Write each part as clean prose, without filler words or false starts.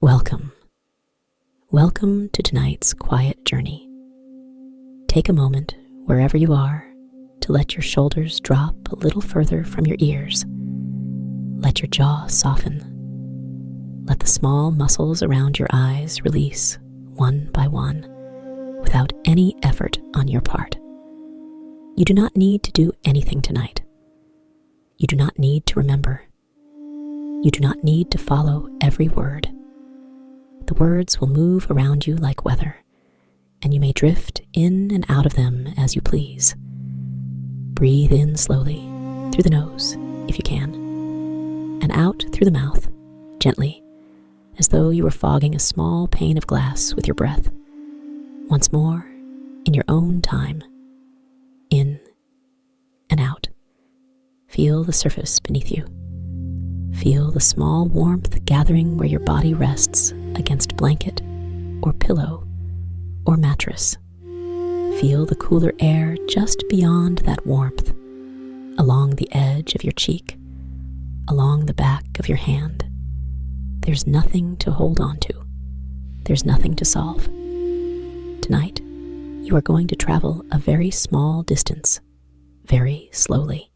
Welcome. Welcome to tonight's quiet journey. Take a moment, wherever you are, to let your shoulders drop a little further from your ears. Let your jaw soften. Let the small muscles around your eyes release one by one, without any effort on your part. You do not need to do anything tonight. You do not need to remember. You do not need to follow every word. The words will move around you like weather, and you may drift in and out of them as you please. Breathe in slowly, through the nose, if you can, and out through the mouth, gently, as though you were fogging a small pane of glass with your breath. Once more, in your own time, in and out. Feel the surface beneath you. Feel the small warmth gathering where your body rests against blanket or pillow or mattress. Feel the cooler air just beyond that warmth, along the edge of your cheek, along the back of your hand. There's nothing to hold on to. There's nothing to solve. Tonight, you are going to travel a very small distance, very slowly.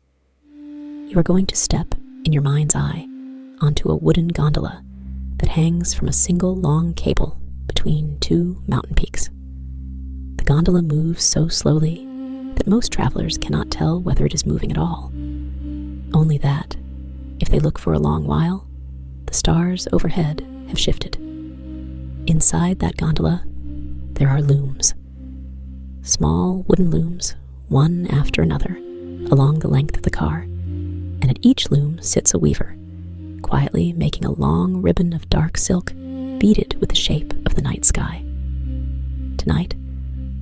You are going to step, in your mind's eye, onto a wooden gondola that hangs from a single long cable between two mountain peaks. The gondola moves so slowly that most travelers cannot tell whether it is moving at all. Only that, if they look for a long while, the stars overhead have shifted. Inside that gondola, there are looms. Small wooden looms, one after another, along the length of the car, and at each loom sits a weaver, quietly making a long ribbon of dark silk beaded with the shape of the night sky. Tonight,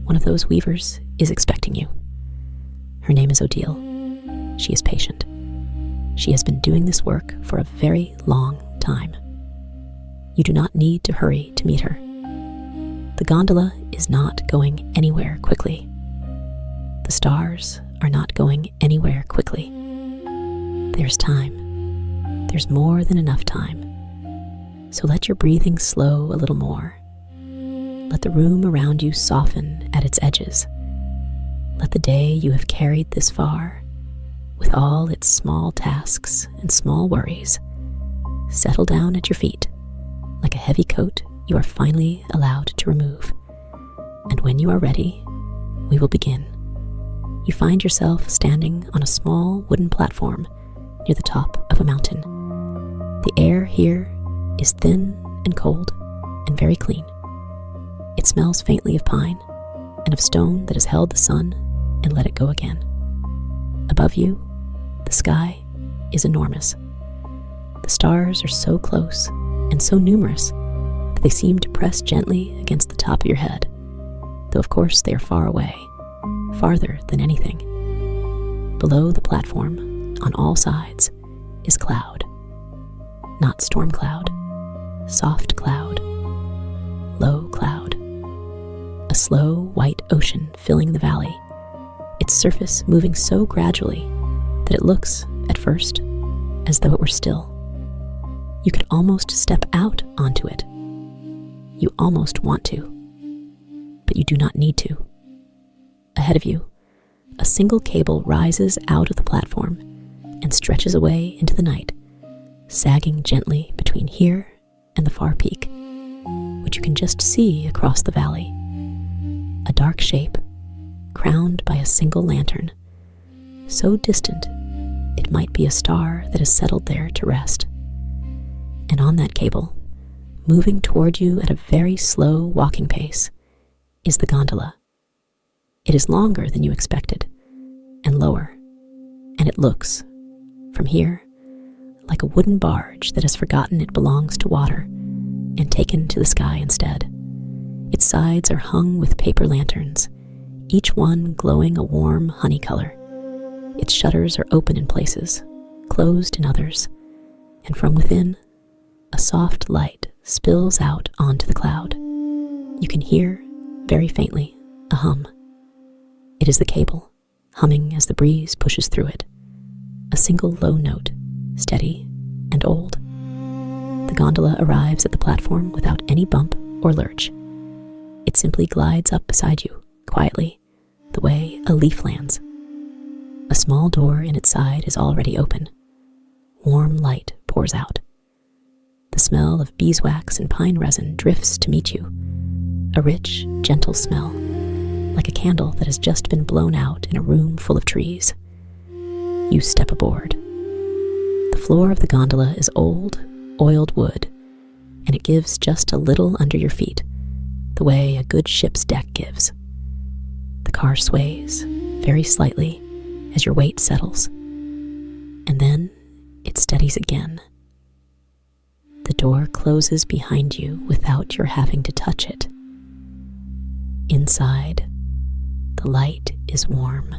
one of those weavers is expecting you. Her name is Odile. She is patient. She has been doing this work for a very long time. You do not need to hurry to meet her. The gondola is not going anywhere quickly. The stars are not going anywhere quickly. There's time. There's more than enough time. So let your breathing slow a little more. Let the room around you soften at its edges. Let the day you have carried this far, with all its small tasks and small worries, settle down at your feet like a heavy coat you are finally allowed to remove. And when you are ready, we will begin. You find yourself standing on a small wooden platform near the top of a mountain. The air here is thin and cold and very clean. It smells faintly of pine and of stone that has held the sun and let it go again. Above you, the sky is enormous. The stars are so close and so numerous that they seem to press gently against the top of your head, though of course they are far away, farther than anything. Below the platform, on all sides, is cloud. Not storm cloud, soft cloud, low cloud. A slow white ocean filling the valley, its surface moving so gradually that it looks, at first, as though it were still. You could almost step out onto it. You almost want to, but you do not need to. Ahead of you, a single cable rises out of the platform and stretches away into the night, sagging gently between here and the far peak, which you can just see across the valley. A dark shape, crowned by a single lantern, so distant it might be a star that has settled there to rest. And on that cable, moving toward you at a very slow walking pace, is the gondola. It is longer than you expected, and lower, and it looks, from here, like a wooden barge that has forgotten it belongs to water and taken to the sky instead. Its sides are hung with paper lanterns, each one glowing a warm honey color. Its shutters are open in places, closed in others, and from within, a soft light spills out onto the cloud. You can hear, very faintly, a hum. It is the cable, humming as the breeze pushes through it. A single low note, steady and old. the gondola arrives at the platform without any bump or lurch. It simply glides up beside you, quietly, the way a leaf lands. A small door in its side is already open. Warm light pours out. The smell of beeswax and pine resin drifts to meet you. A rich, gentle smell, like a candle that has just been blown out in a room full of trees. You step aboard. The floor of the gondola is old, oiled wood, and it gives just a little under your feet, the way a good ship's deck gives. The car sways, very slightly, as your weight settles, and then it steadies again. The door closes behind you without your having to touch it. Inside, the light is warm.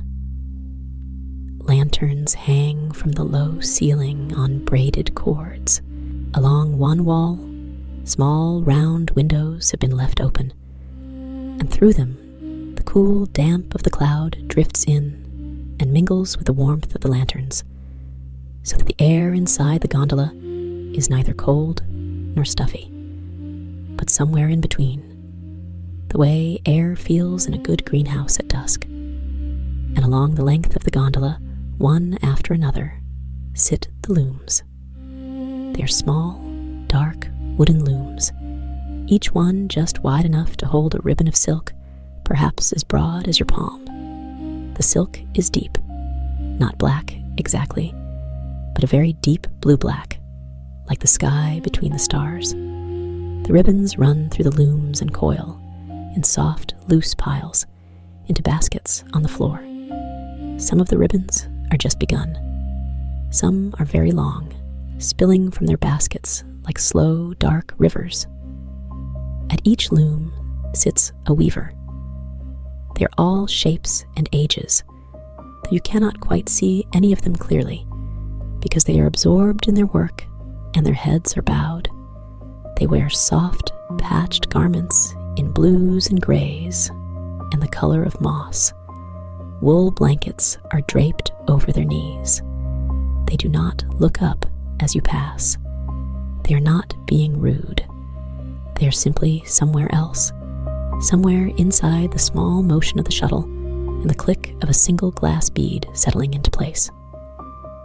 Lanterns hang from the low ceiling on braided cords. Along one wall, small round windows have been left open, and through them, the cool damp of the cloud drifts in and mingles with the warmth of the lanterns, so that the air inside the gondola is neither cold nor stuffy, but somewhere in between, the way air feels in a good greenhouse at dusk. And along the length of the gondola, one after another, sit the looms. They are small, dark, wooden looms, each one just wide enough to hold a ribbon of silk, perhaps as broad as your palm. The silk is deep, not black exactly, but a very deep blue-black, like the sky between the stars. The ribbons run through the looms and coil, in soft, loose piles, into baskets on the floor. Some of the ribbons are just begun. Some are very long, spilling from their baskets like slow, dark rivers. At each loom sits a weaver. They are all shapes and ages, though you cannot quite see any of them clearly, because they are absorbed in their work and their heads are bowed. They wear soft, patched garments in blues and grays and the color of moss. Wool blankets are draped over their knees. They do not look up as you pass. They are not being rude. They are simply somewhere else, somewhere inside the small motion of the shuttle and the click of a single glass bead settling into place.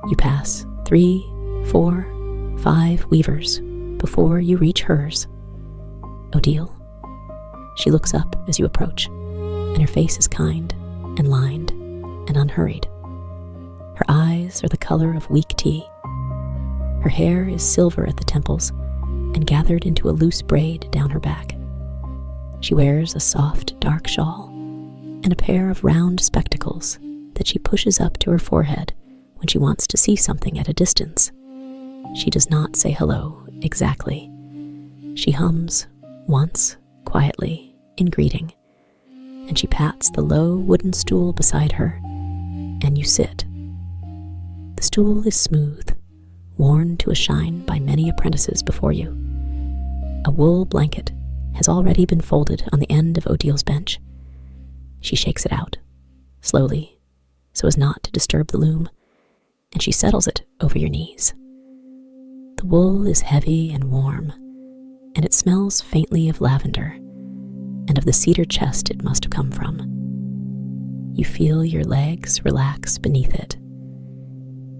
You pass 3, 4, 5 weavers before you reach hers. Odile. She looks up as you approach, and her face is kind and lined and unhurried. Her eyes are the color of weak tea. Her hair is silver at the temples and gathered into a loose braid down her back. She wears a soft, dark shawl and a pair of round spectacles that she pushes up to her forehead when she wants to see something at a distance. She does not say hello exactly. She hums once, quietly, in greeting, and she pats the low wooden stool beside her, and you sit. The stool is smooth, worn to a shine by many apprentices before you. A wool blanket has already been folded on the end of Odile's bench. She shakes it out, slowly, so as not to disturb the loom, and she settles it over your knees. The wool is heavy and warm, and it smells faintly of lavender, and of the cedar chest it must have come from. You feel your legs relax beneath it.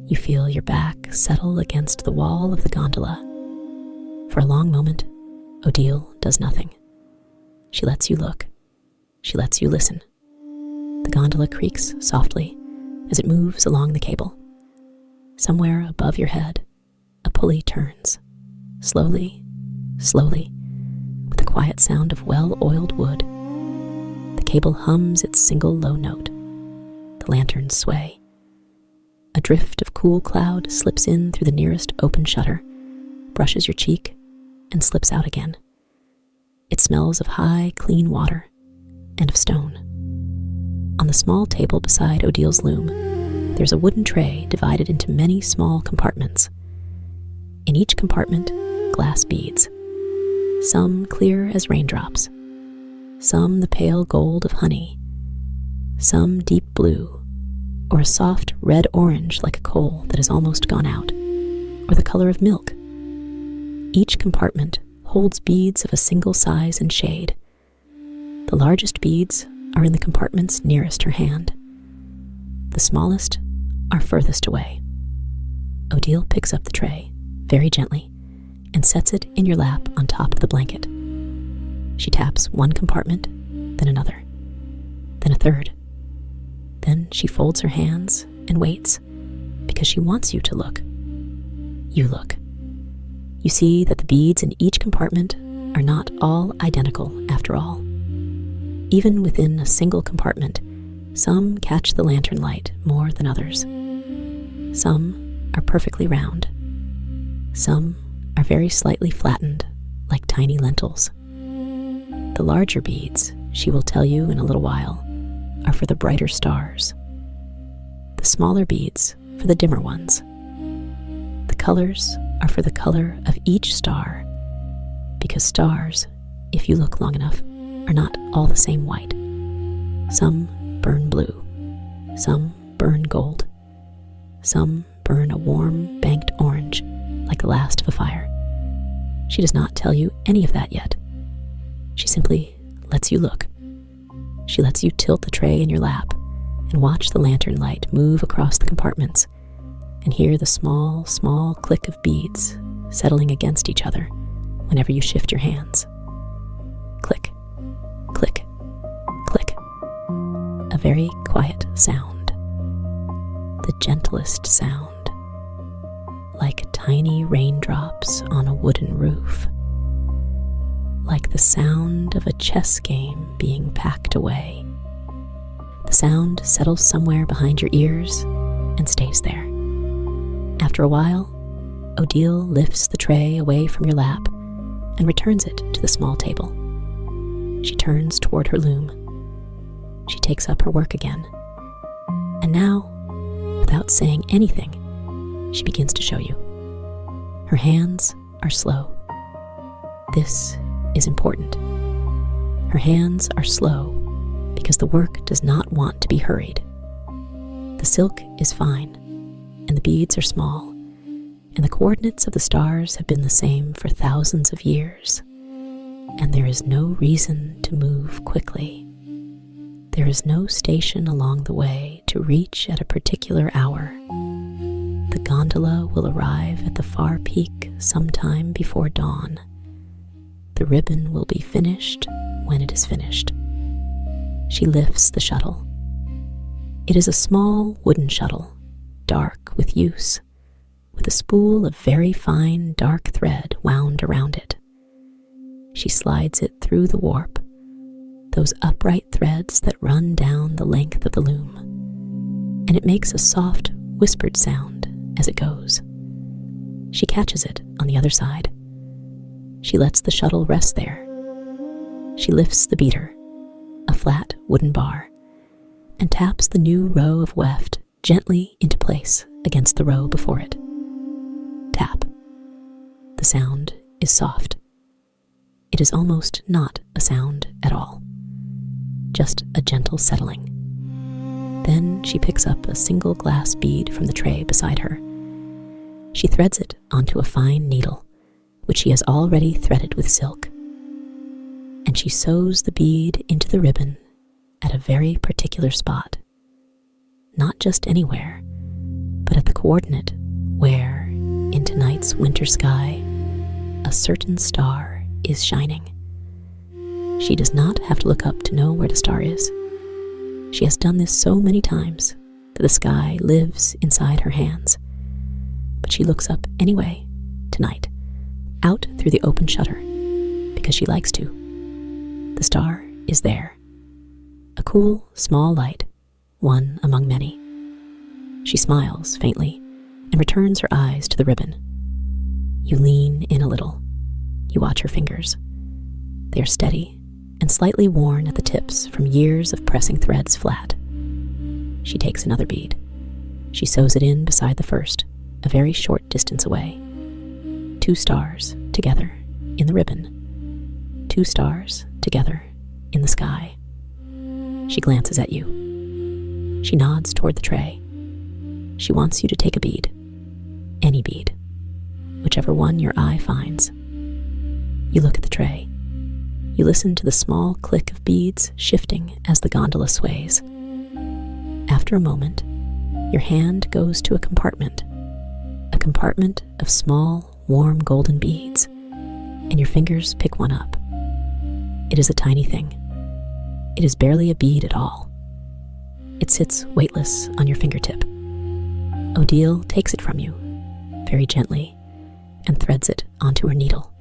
You feel your back settle against the wall of the gondola. For a long moment, Odile does nothing. She lets you look. She lets you listen. The gondola creaks softly as it moves along the cable. Somewhere above your head, a pulley turns, slowly, slowly, with the quiet sound of well-oiled wood. The cable hums its single low note. The lanterns sway. A drift of cool cloud slips in through the nearest open shutter, brushes your cheek, and slips out again. It smells of high, clean water and of stone. On the small table beside Odile's loom, there's a wooden tray divided into many small compartments. In each compartment, glass beads, some clear as raindrops, some the pale gold of honey, some deep blue, or a soft red-orange like a coal that has almost gone out, or the color of milk. each compartment holds beads of a single size and shade. The largest beads are in the compartments nearest her hand. The smallest are furthest away. Odile picks up the tray, very gently, and sets it in your lap on top of the blanket. She taps one compartment, then another, then a third. Then she folds her hands and waits, because she wants you to look. You look. You see that the beads in each compartment are not all identical after all. Even within a single compartment, some catch the lantern light more than others. Some are perfectly round. Some are very slightly flattened, like tiny lentils. The larger beads, she will tell you in a little while, are for the brighter stars. The smaller beads for the dimmer ones. The colors are for the color of each star, because stars, if you look long enough, are not all the same white. Some burn blue, some burn gold, some burn a warm, banked orange, like the last of a fire. She does not tell you any of that yet. She simply lets you look. She lets you tilt the tray in your lap and watch the lantern light move across the compartments and hear the small, small click of beads settling against each other whenever you shift your hands. Click, click, click. A very quiet sound. The gentlest sound, like tiny raindrops on a wooden roof. Like the sound of a chess game being packed away. The sound settles somewhere behind your ears and stays there. After a while, Odile lifts the tray away from your lap and returns it to the small table. She turns toward her loom. She takes up her work again. And now, without saying anything, she begins to show you. Her hands are slow. This is important. Her hands are slow because the work does not want to be hurried. The silk is fine, and the beads are small, and the coordinates of the stars have been the same for thousands of years, and there is no reason to move quickly. There is no station along the way to reach at a particular hour. The gondola will arrive at the far peak sometime before dawn. The ribbon will be finished when it is finished. She lifts the shuttle. It is a small wooden shuttle, dark with use, with a spool of very fine dark thread wound around it. She slides it through the warp, those upright threads that run down the length of the loom, and it makes a soft, whispered sound as it goes. She catches it on the other side. She lets the shuttle rest there. She lifts the beater, a flat wooden bar, and taps the new row of weft gently into place against the row before it. Tap. The sound is soft. It is almost not a sound at all, just a gentle settling. Then she picks up a single glass bead from the tray beside her. She threads it onto a fine needle, which she has already threaded with silk, and she sews the bead into the ribbon at a very particular spot, not just anywhere, but at the coordinate where, in tonight's winter sky, a certain star is shining. She does not have to look up to know where the star is. She has done this so many times that the sky lives inside her hands, but she looks up anyway, tonight, out through the open shutter, because she likes to. The star is there, a cool, small light, one among many. She smiles faintly and returns her eyes to the ribbon. You lean in a little. You watch her fingers. They are steady and slightly worn at the tips from years of pressing threads flat. She takes another bead. She sews it in beside the first, a very short distance away. 2 stars together in the ribbon. 2 stars together in the sky. She glances at you. She nods toward the tray. She wants you to take a bead. Any bead. Whichever one your eye finds. You look at the tray. You listen to the small click of beads shifting as the gondola sways. After a moment, your hand goes to a compartment of small, warm golden beads, and your fingers pick one up. It is a tiny thing. It is barely a bead at all. It sits weightless on your fingertip. Odile takes it from you, very gently, and threads it onto her needle.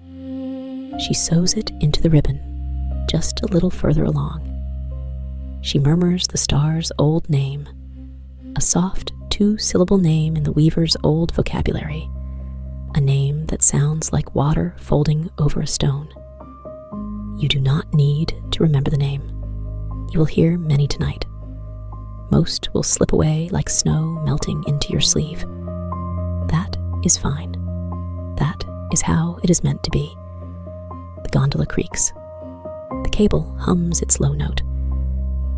She sews it into the ribbon, just a little further along. She murmurs the star's old name, a soft 2-syllable name in the weaver's old vocabulary, a name that sounds like water folding over a stone. You do not need to remember the name. You will hear many tonight. Most will slip away like snow melting into your sleeve. That is fine. That is how it is meant to be. The gondola creaks. The cable hums its low note.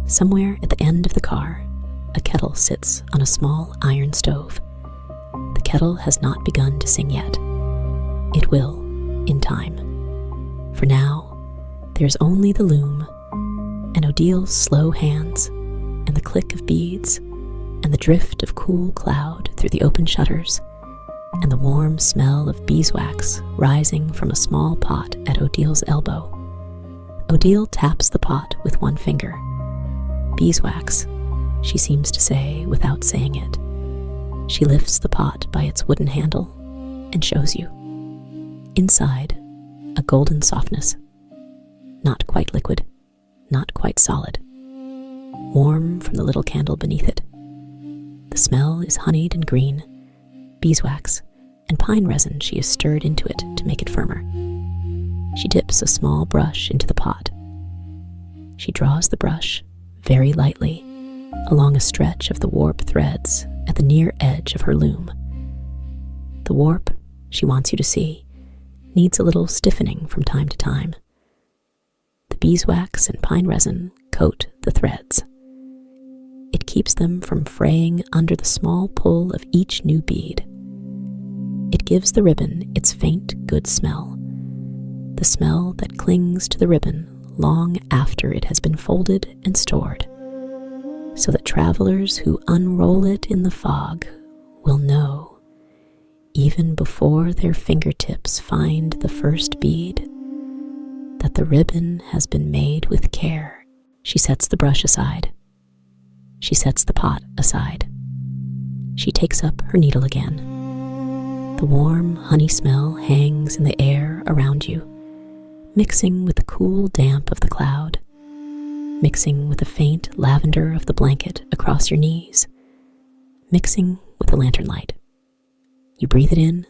Somewhere at the end of the car, a kettle sits on a small iron stove. The kettle has not begun to sing yet. It will, in time. For now, there's only the loom, and Odile's slow hands, and the click of beads, and the drift of cool cloud through the open shutters, and the warm smell of beeswax rising from a small pot at Odile's elbow. Odile taps the pot with one finger. Beeswax, she seems to say without saying it. She lifts the pot by its wooden handle and shows you. Inside, a golden softness. Not quite liquid, not quite solid. Warm from the little candle beneath it. The smell is honeyed and green, beeswax, and pine resin she has stirred into it to make it firmer. She dips a small brush into the pot. She draws the brush very lightly along a stretch of the warp threads at the near edge of her loom. The warp, she wants you to see, needs a little stiffening from time to time. The beeswax and pine resin coat the threads. It keeps them from fraying under the small pull of each new bead. It gives the ribbon its faint, good smell, the smell that clings to the ribbon long after it has been folded and stored, so that travelers who unroll it in the fog will know, even before their fingertips find the first bead, that the ribbon has been made with care. She sets the brush aside. She sets the pot aside. She takes up her needle again. The warm honey smell hangs in the air around you, mixing with the cool damp of the cloud, mixing with the faint lavender of the blanket across your knees, mixing with the lantern light. You breathe it in,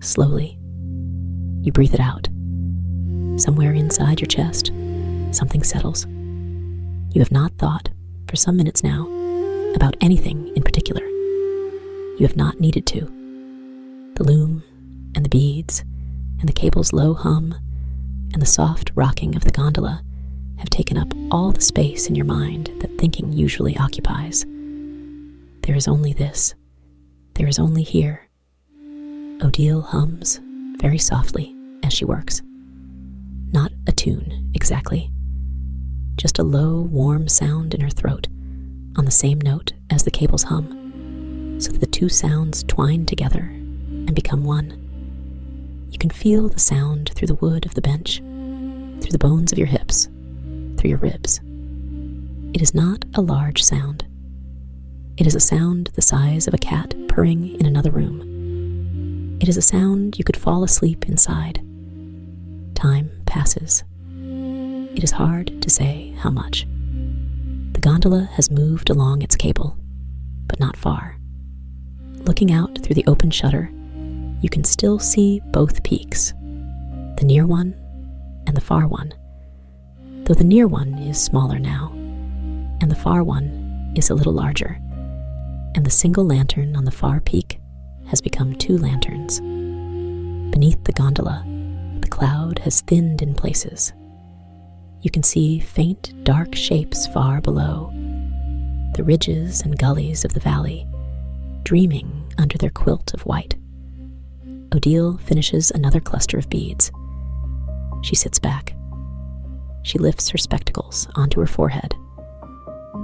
slowly. You breathe it out. Somewhere inside your chest, something settles. You have not thought, for some minutes now, about anything in particular. You have not needed to. The loom, and the beads, and the cable's low hum, and the soft rocking of the gondola have taken up all the space in your mind that thinking usually occupies. There is only this. There is only here. Odile hums very softly as she works. Not a tune, exactly. Just a low, warm sound in her throat, on the same note as the cable's hum, so that the two sounds twine together and become one. You can feel the sound through the wood of the bench, through the bones of your hips, through your ribs. It is not a large sound. It is a sound the size of a cat purring in another room. It is a sound you could fall asleep inside. Time passes. It is hard to say how much. The gondola has moved along its cable, but not far. Looking out through the open shutter, you can still see both peaks, the near one and the far one, though the near one is smaller now, and the far one is a little larger, and the single lantern on the far peak has become two lanterns. Beneath the gondola, the cloud has thinned in places. You can see faint, dark shapes far below, the ridges and gullies of the valley, dreaming under their quilt of white. Odile finishes another cluster of beads. She sits back. She lifts her spectacles onto her forehead.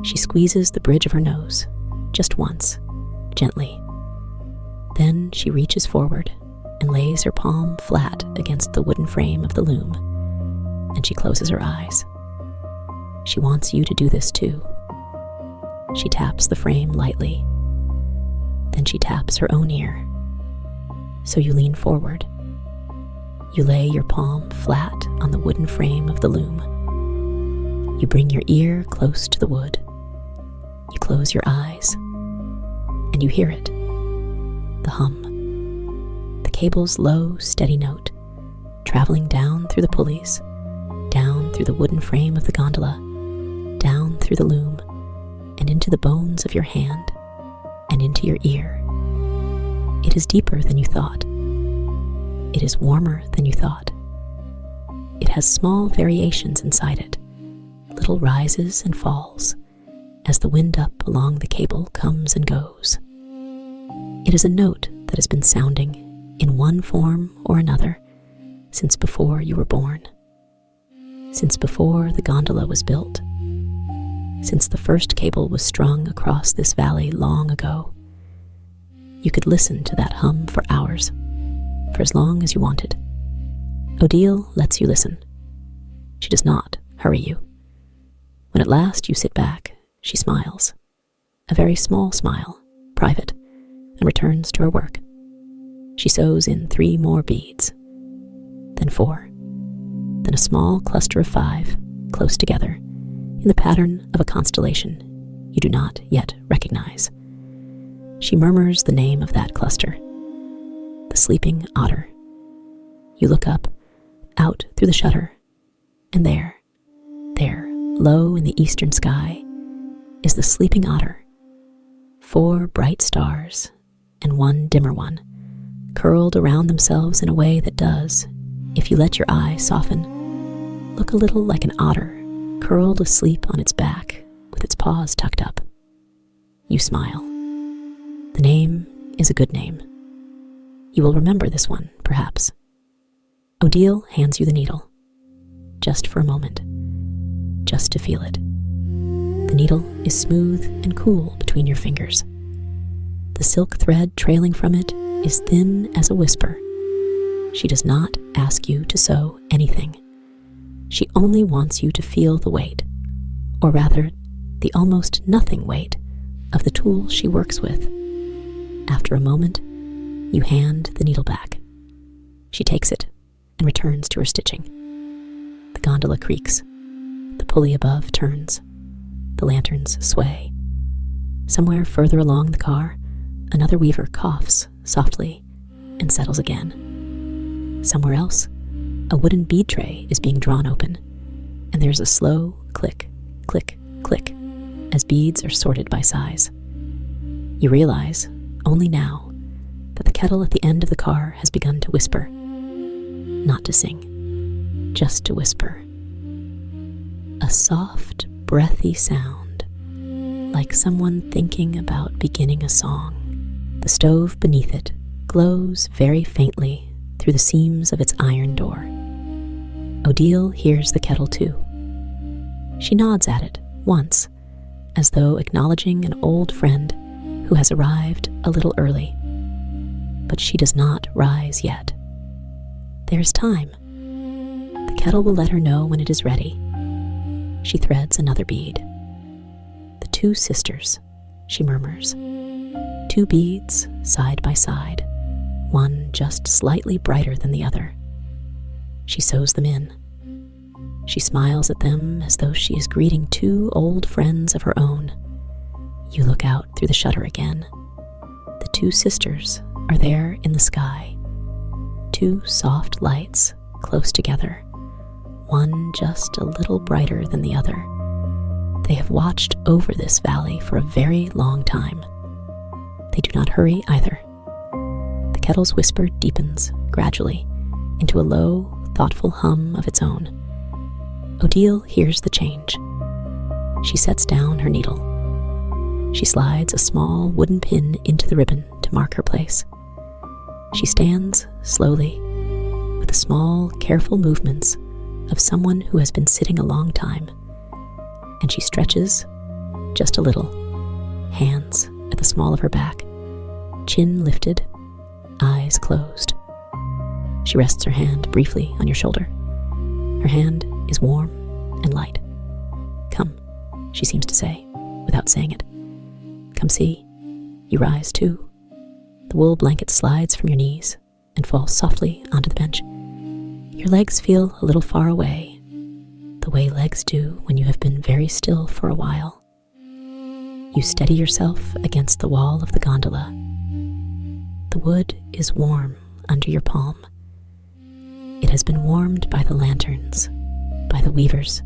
She squeezes the bridge of her nose, just once, gently. Then she reaches forward and lays her palm flat against the wooden frame of the loom, and she closes her eyes. She wants you to do this too. She taps the frame lightly. Then she taps her own ear. So you lean forward. You lay your palm flat on the wooden frame of the loom. You bring your ear close to the wood. You close your eyes, and you hear it, the hum, the cable's low, steady note, traveling down through the pulleys, down through the wooden frame of the gondola, down through the loom, and into the bones of your hand, and into your ear. It is deeper than you thought. It is warmer than you thought. It has small variations inside it, little rises and falls, as the wind up along the cable comes and goes. It is a note that has been sounding in one form or another since before you were born, since before the gondola was built, since the first cable was strung across this valley long ago. You could listen to that hum for hours, for as long as you wanted. Odile lets you listen. She does not hurry you. When at last you sit back, she smiles, a very small smile, private, and returns to her work. She sews in 3 more beads, then 4, then a small cluster of 5, close together, in the pattern of a constellation you do not yet recognize. She murmurs the name of that cluster, the Sleeping Otter. You look up, out through the shutter, and there, low in the eastern sky, is the Sleeping Otter. 4 bright stars and 1 dimmer one, curled around themselves in a way that does, if you let your eye soften, look a little like an otter curled asleep on its back with its paws tucked up. You smile. The name is a good name. You will remember this one, perhaps. Odile hands you the needle, just for a moment, just to feel it. The needle is smooth and cool between your fingers. The silk thread trailing from it is thin as a whisper. She does not ask you to sew anything. She only wants you to feel the weight, or rather, the almost nothing weight of the tool she works with. After a moment, you hand the needle back. She takes it and returns to her stitching. The gondola creaks. The pulley above turns. The lanterns sway. Somewhere further along the car, another weaver coughs softly and settles again. Somewhere else, a wooden bead tray is being drawn open, and there's a slow click, click, click, as beads are sorted by size. You realize, only now, that the kettle at the end of the car has begun to whisper. Not to sing, just to whisper. A soft, breathy sound, like someone thinking about beginning a song. The stove beneath it glows very faintly through the seams of its iron door. Odile hears the kettle too. She nods at it once, as though acknowledging an old friend who has arrived a little early. But she does not rise yet. There's time. The kettle will let her know when it is ready. She threads another bead. The 2 sisters, she murmurs. 2 beads side by side, one just slightly brighter than the other. She sews them in. She smiles at them as though she is greeting 2 old friends of her own. You look out through the shutter again. The 2 sisters are there in the sky. 2 soft lights close together, one just a little brighter than the other. They have watched over this valley for a very long time. They do not hurry either. The kettle's whisper deepens gradually into a low, thoughtful hum of its own. Odile hears the change. She sets down her needle. She slides a small wooden pin into the ribbon to mark her place. She stands slowly, with the small, careful movements of someone who has been sitting a long time, and she stretches just a little, hands at the small of her back, chin lifted, eyes closed. She rests her hand briefly on your shoulder. Her hand is warm and light. "Come," she seems to say, without saying it. "Come see." You rise too. The wool blanket slides from your knees and falls softly onto the bench. Your legs feel a little far away, the way legs do when you have been very still for a while. You steady yourself against the wall of the gondola. The wood is warm under your palm. It has been warmed by the lanterns, by the weavers,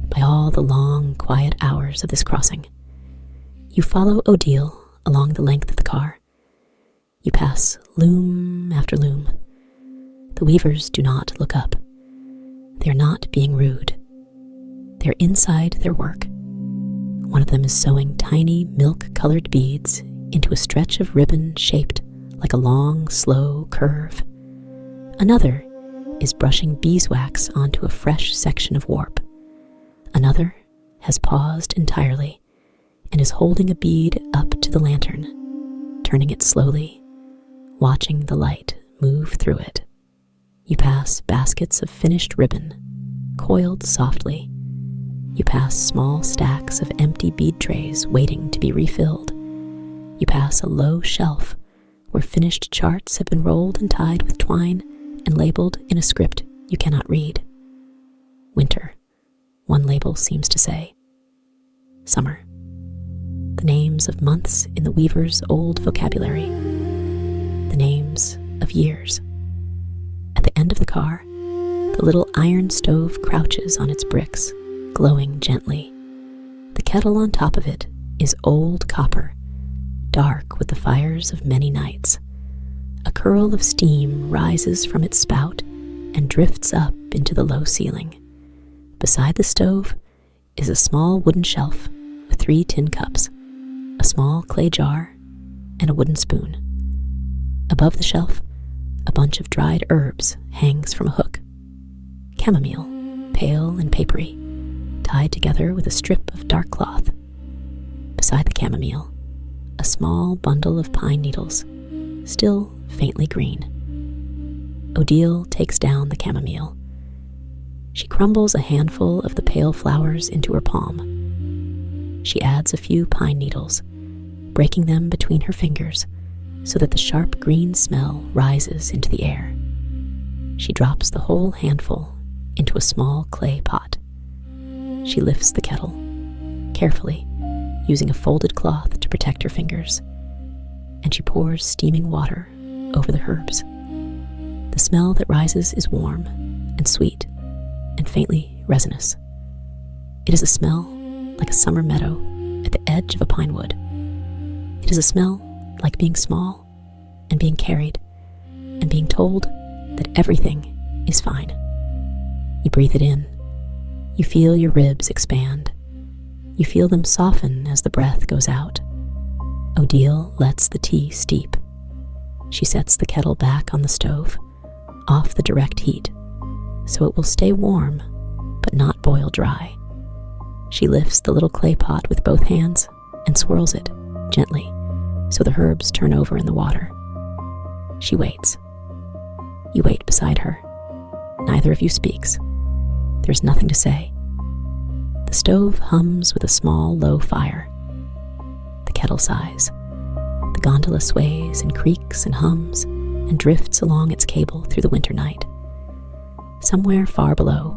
by all the long, quiet hours of this crossing. You follow Odile along the length of the car. You pass loom after loom. The weavers do not look up. They are not being rude. They are inside their work. One of them is sewing tiny milk-colored beads into a stretch of ribbon shaped like a long, slow curve. Another is brushing beeswax onto a fresh section of warp. Another has paused entirely and is holding a bead up to the lantern, turning it slowly, watching the light move through it. You pass baskets of finished ribbon, coiled softly. You pass small stacks of empty bead trays waiting to be refilled. You pass a low shelf where finished charts have been rolled and tied with twine and labeled in a script you cannot read. Winter, one label seems to say. Summer, the names of months in the weaver's old vocabulary, the names of years. At the end of the car, the little iron stove crouches on its bricks, glowing gently. The kettle on top of it is old copper, dark with the fires of many nights. A curl of steam rises from its spout and drifts up into the low ceiling. Beside the stove is a small wooden shelf with 3 tin cups, a small clay jar, and a wooden spoon. Above the shelf, a bunch of dried herbs hangs from a hook. Chamomile, pale and papery, tied together with a strip of dark cloth. Beside the chamomile, a small bundle of pine needles, still faintly green. Odile takes down the chamomile. She crumbles a handful of the pale flowers into her palm. She adds a few pine needles, breaking them between her fingers so that the sharp green smell rises into the air. She drops the whole handful into a small clay pot. She lifts the kettle, carefully, using a folded cloth to protect her fingers, and she pours steaming water over the herbs. The smell that rises is warm and sweet and faintly resinous. It is a smell like a summer meadow at the edge of a pine wood. It is a smell like being small and being carried and being told that everything is fine. You breathe it in. You feel your ribs expand. You feel them soften as the breath goes out. Odile lets the tea steep. She sets the kettle back on the stove, off the direct heat, so it will stay warm, but not boil dry. She lifts the little clay pot with both hands and swirls it gently, so the herbs turn over in the water. She waits. You wait beside her. Neither of you speaks. There's nothing to say. The stove hums with a small, low fire. The kettle sighs. The gondola sways and creaks and hums and drifts along its cable through the winter night. Somewhere far below,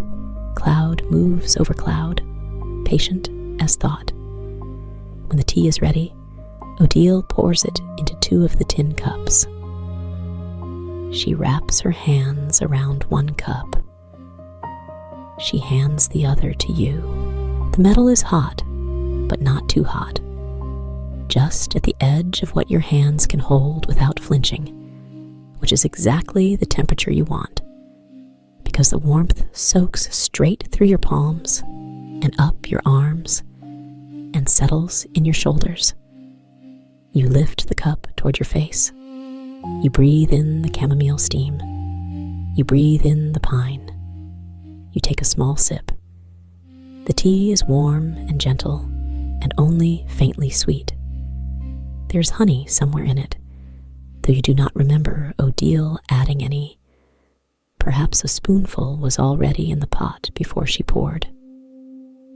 cloud moves over cloud, patient as thought. When the tea is ready, Odile pours it into 2 of the tin cups. She wraps her hands around one cup. She hands the other to you. The metal is hot, but not too hot. Just at the edge of what your hands can hold without flinching, which is exactly the temperature you want, because the warmth soaks straight through your palms and up your arms and settles in your shoulders. You lift the cup toward your face. You breathe in the chamomile steam. You breathe in the pine. You take a small sip. The tea is warm and gentle and only faintly sweet. There's honey somewhere in it, though you do not remember Odile adding any. Perhaps a spoonful was already in the pot before she poured.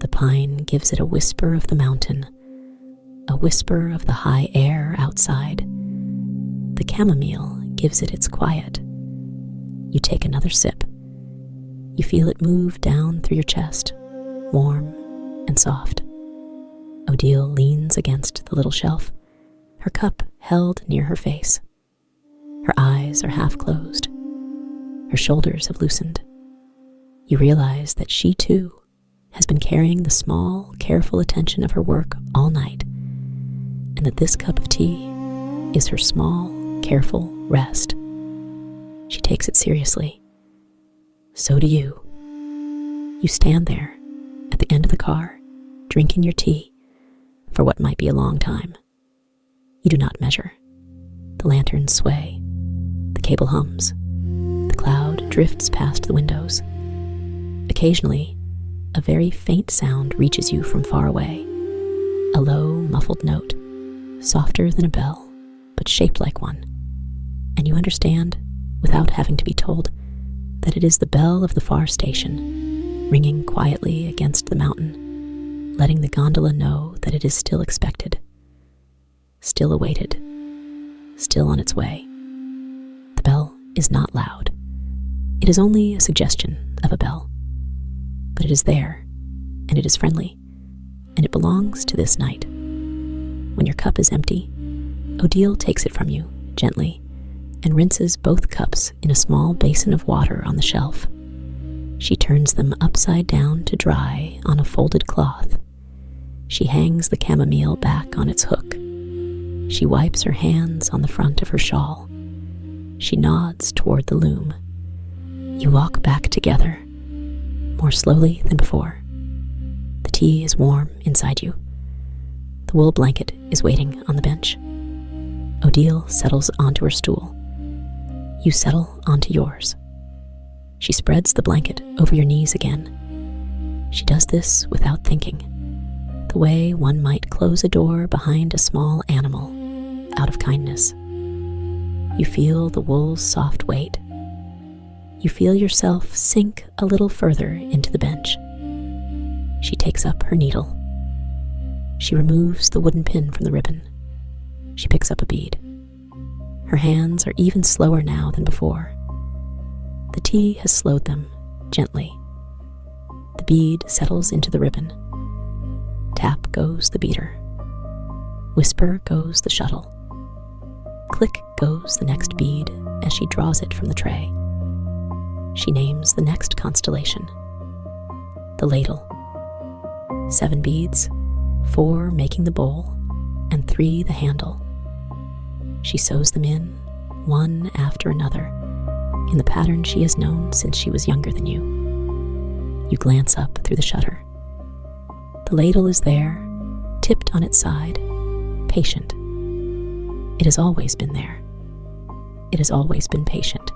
The pine gives it a whisper of the mountain, a whisper of the high air outside. The chamomile gives it its quiet. You take another sip. You feel it move down through your chest, warm and soft. Odile leans against the little shelf, her cup held near her face. Her eyes are half closed. Her shoulders have loosened. You realize that she, too, has been carrying the small, careful attention of her work all night, and that this cup of tea is her small, careful rest. She takes it seriously. So do you. You stand there at the end of the car, drinking your tea for what might be a long time. You do not measure. The lanterns sway. The cable hums. The cloud drifts past the windows. Occasionally, a very faint sound reaches you from far away. A low, muffled note, softer than a bell, but shaped like one. And you understand, without having to be told, that it is the bell of the far station, ringing quietly against the mountain, letting the gondola know that it is still expected, still awaited, still on its way. The bell is not loud. It is only a suggestion of a bell. But it is there, and it is friendly, and it belongs to this night. When your cup is empty, Odile takes it from you, gently, and rinses both cups in a small basin of water on the shelf. She turns them upside down to dry on a folded cloth. She hangs the chamomile back on its hook. She wipes her hands on the front of her shawl. She nods toward the loom. You walk back together, more slowly than before. The tea is warm inside you. The wool blanket is waiting on the bench. Odile settles onto her stool. You settle onto yours. She spreads the blanket over your knees again. She does this without thinking, the way one might close a door behind a small animal, out of kindness. You feel the wool's soft weight. You feel yourself sink a little further into the bench. She takes up her needle. She removes the wooden pin from the ribbon. She picks up a bead. Her hands are even slower now than before. The tea has slowed them, gently. The bead settles into the ribbon. Tap goes the beater. Whisper goes the shuttle. Click goes the next bead as she draws it from the tray. She names the next constellation, the Ladle. 7 beads, 4 making the bowl, and 3 the handle. She sews them in, one after another, in the pattern she has known since she was younger than you. You glance up through the shutter. The ladle is there, tipped on its side, patient. It has always been there. It has always been patient.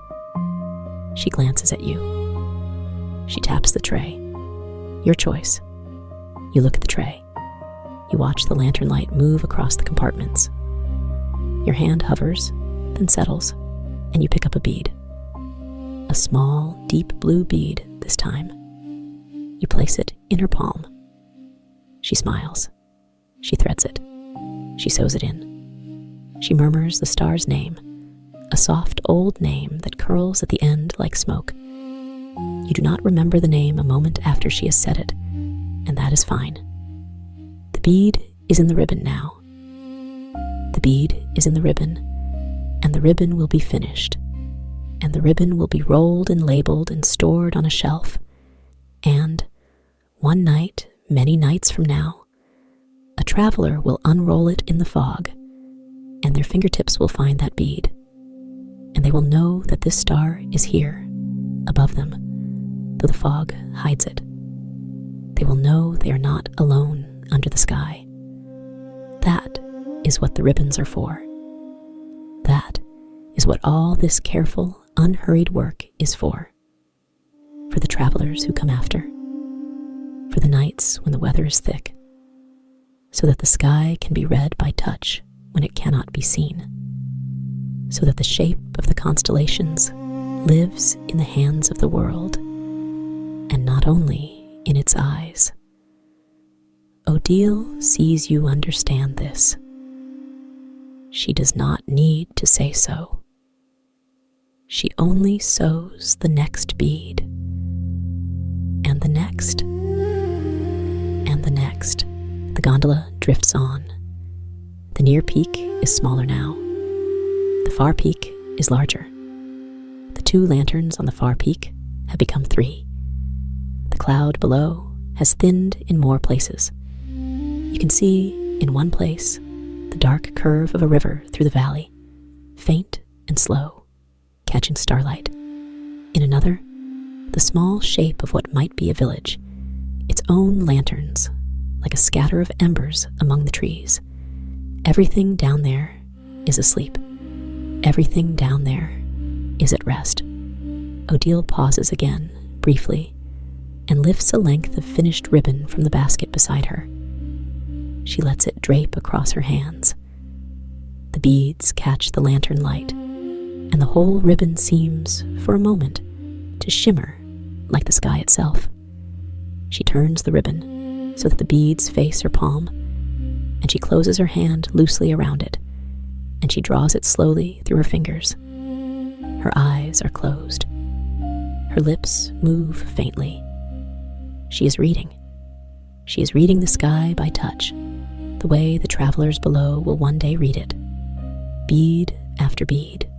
She glances at you. She taps the tray. Your choice. You look at the tray. You watch the lantern light move across the compartments. Your hand hovers, then settles, and you pick up a bead. A small, deep blue bead this time. You place it in her palm. She smiles. She threads it. She sews it in. She murmurs the star's name, a soft old name that curls at the end like smoke. You do not remember the name a moment after she has said it, and that is fine. The bead is in the ribbon now. The bead is in the ribbon, and the ribbon will be finished, and the ribbon will be rolled and labeled and stored on a shelf, and one night, many nights from now, a traveler will unroll it in the fog, and their fingertips will find that bead, and they will know that this star is here, above them, though the fog hides it. They will know they are not alone under the sky. That is what the ribbons are for. That is what all this careful, unhurried work is for the travelers who come after, for the nights when the weather is thick, so that the sky can be read by touch when it cannot be seen, so that the shape of the constellations lives in the hands of the world, and not only in its eyes. Odile sees you understand this. She does not need to say so. She only sews the next bead, and the next, and the next. The gondola drifts on. The near peak is smaller now. The far peak is larger. The 2 lanterns on the far peak have become 3. The cloud below has thinned in more places. You can see, in one place, the dark curve of a river through the valley, faint and slow, catching starlight. In another, the small shape of what might be a village, its own lanterns, like a scatter of embers among the trees. Everything down there is asleep. Everything down there is at rest. Odile pauses again, briefly, and lifts a length of finished ribbon from the basket beside her. She lets it drape across her hands. The beads catch the lantern light, and the whole ribbon seems, for a moment, to shimmer like the sky itself. She turns the ribbon so that the beads face her palm, and she closes her hand loosely around it, and she draws it slowly through her fingers. Her eyes are closed. Her lips move faintly. She is reading. She is reading the sky by touch, the way the travelers below will one day read it. Bead after bead,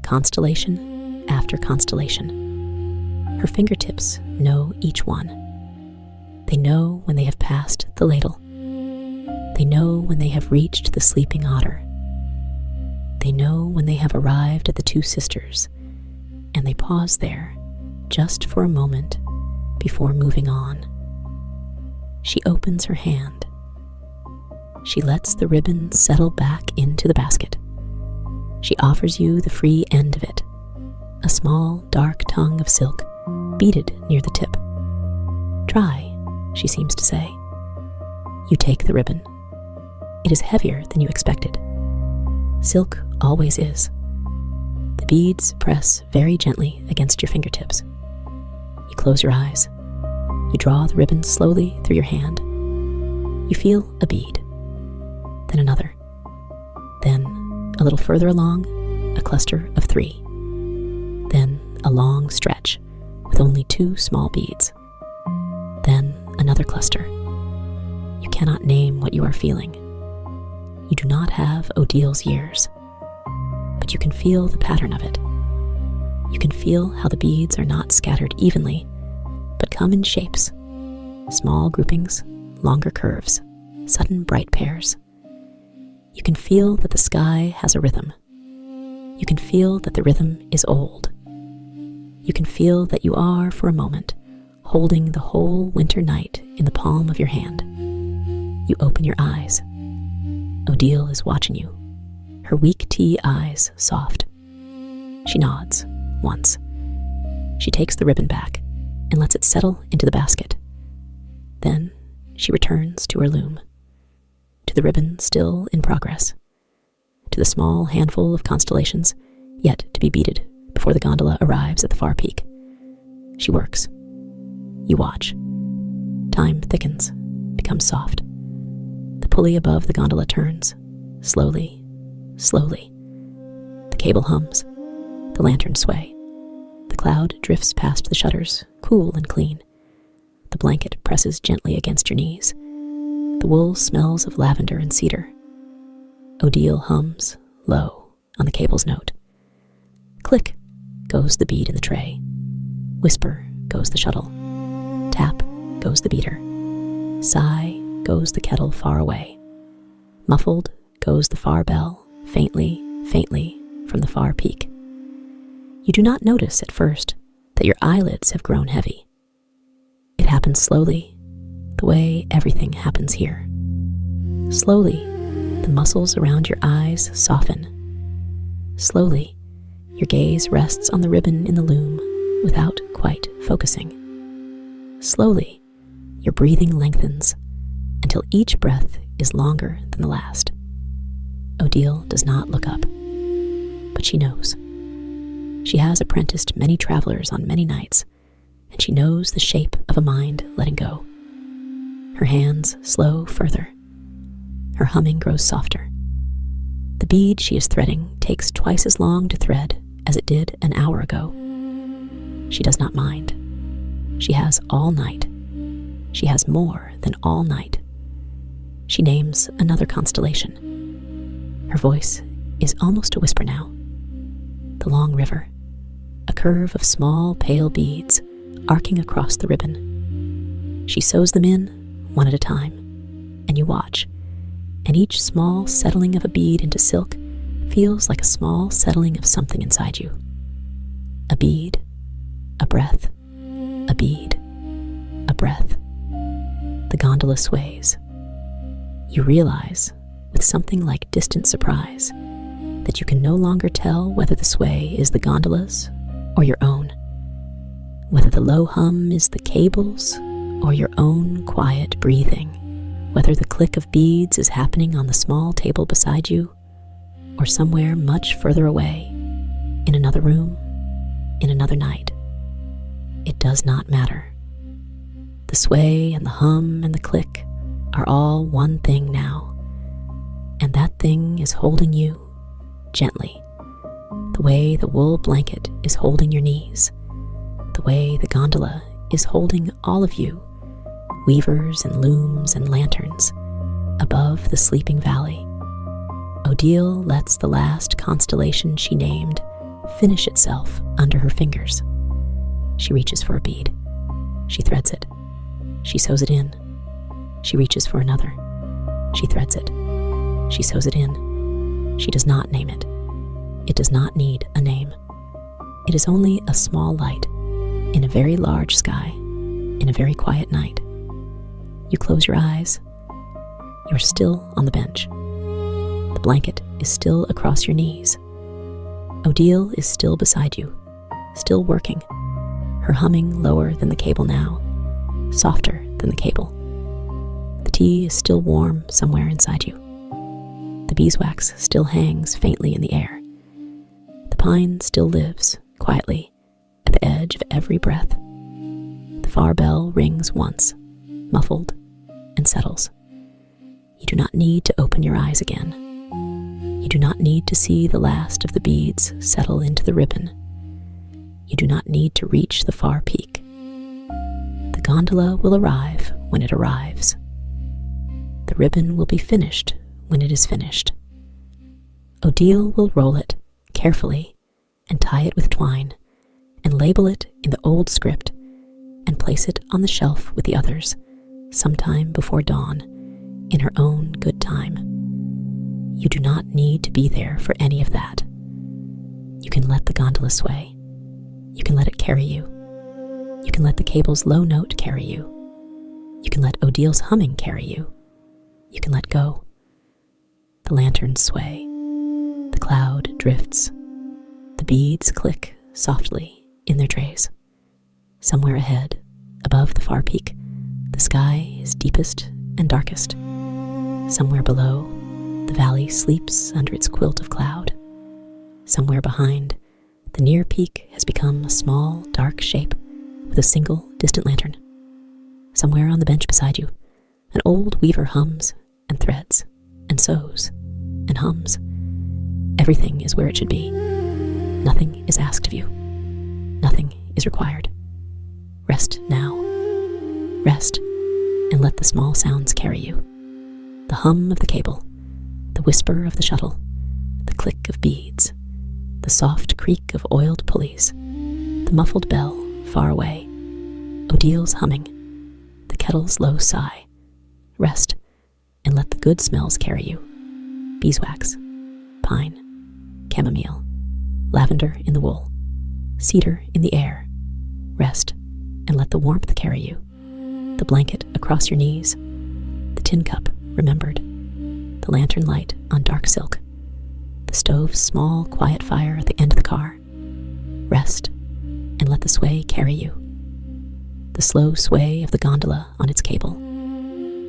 constellation after constellation. Her fingertips know each one. They know when they have passed the Ladle. They know when they have reached the Sleeping Otter. They know when they have arrived at the 2 sisters, and they pause there just for a moment before moving on. She opens her hand. She lets the ribbon settle back into the basket. She offers you the free end of it, a small, dark tongue of silk, beaded near the tip. Try, she seems to say. You take the ribbon. It is heavier than you expected. Silk always is. The beads press very gently against your fingertips. You close your eyes. You draw the ribbon slowly through your hand. You feel a bead, then another. Then, a little further along, a cluster of 3. Then a long stretch with only 2 small beads. Then another cluster. You cannot name what you are feeling. You do not have Odile's years, but you can feel the pattern of it. You can feel how the beads are not scattered evenly, but come in shapes, small groupings, longer curves, sudden bright pairs. You can feel that the sky has a rhythm. You can feel that the rhythm is old. You can feel that you are, for a moment, holding the whole winter night in the palm of your hand. You open your eyes. Odile is watching you, her weak tea eyes soft. She nods, once. She takes the ribbon back and lets it settle into the basket. Then she returns to her loom, to the ribbon still in progress, to the small handful of constellations yet to be beaded before the gondola arrives at the far peak. She works. You watch. Time thickens, becomes soft. The pulley above the gondola turns, slowly, slowly. The cable hums. The lanterns sway. The cloud drifts past the shutters, cool and clean. The blanket presses gently against your knees. The wool smells of lavender and cedar. Odile hums, low, on the cable's note. Click goes the bead in the tray. Whisper goes the shuttle. Tap goes the beater. Sigh goes the kettle far away. Muffled goes the far bell, faintly, faintly, from the far peak. You do not notice at first that your eyelids have grown heavy. It happens slowly, the way everything happens here. Slowly, the muscles around your eyes soften. Slowly, Your gaze rests on the ribbon in the loom without quite focusing. Slowly, your breathing lengthens until each breath is longer than the last. Odile does not look up, but she knows. She has apprenticed many travelers on many nights, and she knows the shape of a mind letting go. Her hands slow further. Her humming grows softer. The bead she is threading takes twice as long to thread as it did an hour ago. She does not mind. She has all night. She has more than all night. She names another constellation. Her voice is almost a whisper now. The long river, a curve of small pale beads arcing across the ribbon. She sews them in one at a time, and you watch, and each small settling of a bead into silk feels like a small settling of something inside you. A bead, a breath, a bead, a breath. The gondola sways. You realize, with something like distant surprise, that you can no longer tell whether the sway is the gondola's or your own, whether the low hum is the cable's or your own quiet breathing, whether the click of beads is happening on the small table beside you or somewhere much further away, in another room, in another night. It does not matter. The sway and the hum and the click are all one thing now, and that thing is holding you gently, the way the wool blanket is holding your knees, the way the gondola is holding all of you, weavers and looms and lanterns, above the sleeping valley. Odile lets the last constellation she named finish itself under her fingers. She reaches for a bead. She threads it. She sews it in. She reaches for another. She threads it. She sews it in. She does not name it. It does not need a name. It is only a small light in a very large sky, in a very quiet night. You close your eyes. You are still on the bench. The blanket is still across your knees. Odile is still beside you, still working, her humming lower than the cable now, softer than the cable. The tea is still warm somewhere inside you. The beeswax still hangs faintly in the air. The pine still lives quietly at the edge of every breath. The far bell rings once, muffled, and settles. You do not need to open your eyes again. You do not need to see the last of the beads settle into the ribbon. You do not need to reach the far peak. The gondola will arrive when it arrives. The ribbon will be finished when it is finished. Odile will roll it carefully and tie it with twine and label it in the old script and place it on the shelf with the others sometime before dawn in her own good time. You do not need to be there for any of that. You can let the gondola sway. You can let it carry you. You can let the cable's low note carry you. You can let Odile's humming carry you. You can let go. The lanterns sway. The cloud drifts. The beads click softly in their trays. Somewhere ahead, above the far peak, the sky is deepest and darkest. Somewhere below, the valley sleeps under its quilt of cloud. Somewhere behind, the near peak has become a small, dark shape with a single distant lantern. Somewhere on the bench beside you, an old weaver hums and threads and sews and hums. Everything is where it should be. Nothing is asked of you. Nothing is required. Rest now. Rest and let the small sounds carry you. The hum of the cable, the whisper of the shuttle, the click of beads, the soft creak of oiled pulleys, the muffled bell far away, Odile's humming, the kettle's low sigh. Rest and let the good smells carry you. Beeswax, pine, chamomile, lavender in the wool, cedar in the air. Rest and let the warmth carry you. The blanket across your knees, the tin cup remembered, the lantern light on dark silk, the stove's small quiet fire at the end of the car, Rest and let the sway carry you. The slow sway of the gondola on its cable.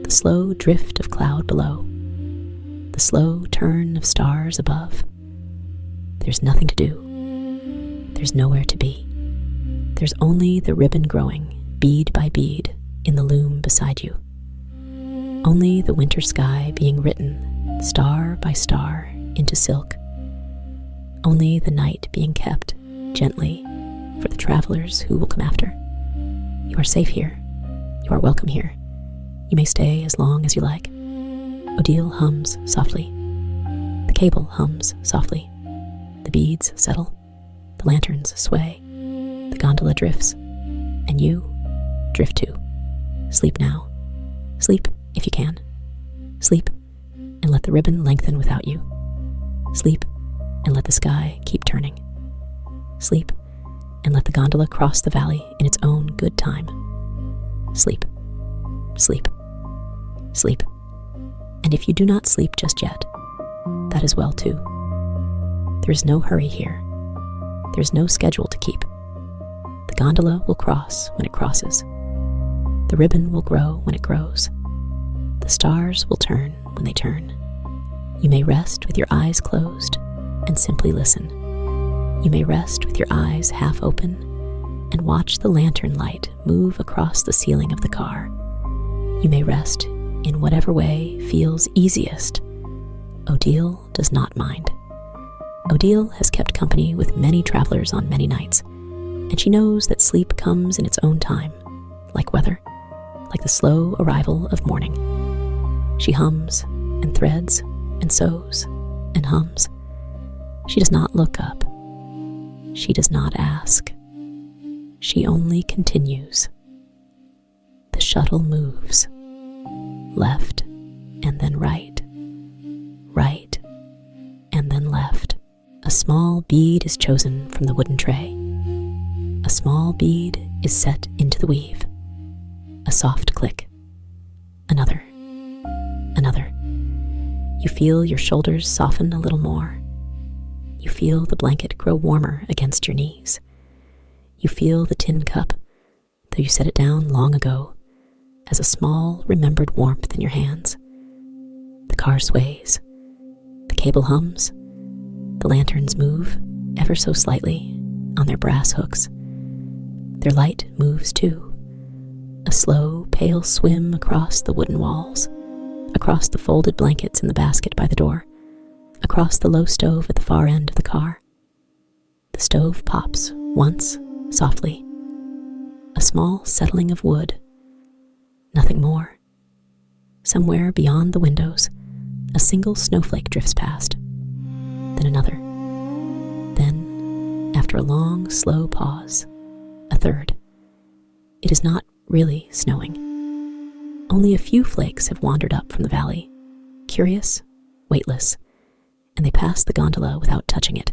The slow drift of cloud below. The slow turn of stars above. There's nothing to do. There's nowhere to be. There's only the ribbon growing, bead by bead, in the loom beside you. Only the winter sky being written, star by star, into silk. Only the night being kept, gently, for the travelers who will come after. You are safe here. You are welcome here. You may stay as long as you like. Odile hums softly. The cable hums softly. The beads settle. The lanterns sway. The gondola drifts. And you drift too. Sleep now. Sleep if you can. Sleep and let the ribbon lengthen without you. Sleep and let the sky keep turning. Sleep and let the gondola cross the valley in its own good time. Sleep. Sleep. Sleep. And if you do not sleep just yet, that is well too. There is no hurry here. There is no schedule to keep. The gondola will cross when it crosses. The ribbon will grow when it grows. The stars will turn when they turn. You may rest with your eyes closed and simply listen. You may rest with your eyes half open and watch the lantern light move across the ceiling of the car. You may rest in whatever way feels easiest. Odile does not mind. Odile has kept company with many travelers on many nights, and she knows that sleep comes in its own time, like weather, like the slow arrival of morning. She hums and threads and sews and hums. She does not look up. She does not ask. She only continues. The shuttle moves. Left and then right. Right and then left. A small bead is chosen from the wooden tray. A small bead is set into the weave. A soft click. Another. Another. You feel your shoulders soften a little more. You feel the blanket grow warmer against your knees. You feel the tin cup, though you set it down long ago, as a small remembered warmth in your hands. The car sways. The cable hums. The lanterns move, ever so slightly, on their brass hooks. Their light moves too. A slow, pale swim across the wooden walls, across the folded blankets in the basket by the door, across the low stove at the far end of the car. The stove pops once, softly. A small settling of wood. Nothing more. Somewhere beyond the windows, a single snowflake drifts past. Then another. Then, after a long, slow pause, a third. It is not really snowing. Only a few flakes have wandered up from the valley, curious, weightless, and they pass the gondola without touching it,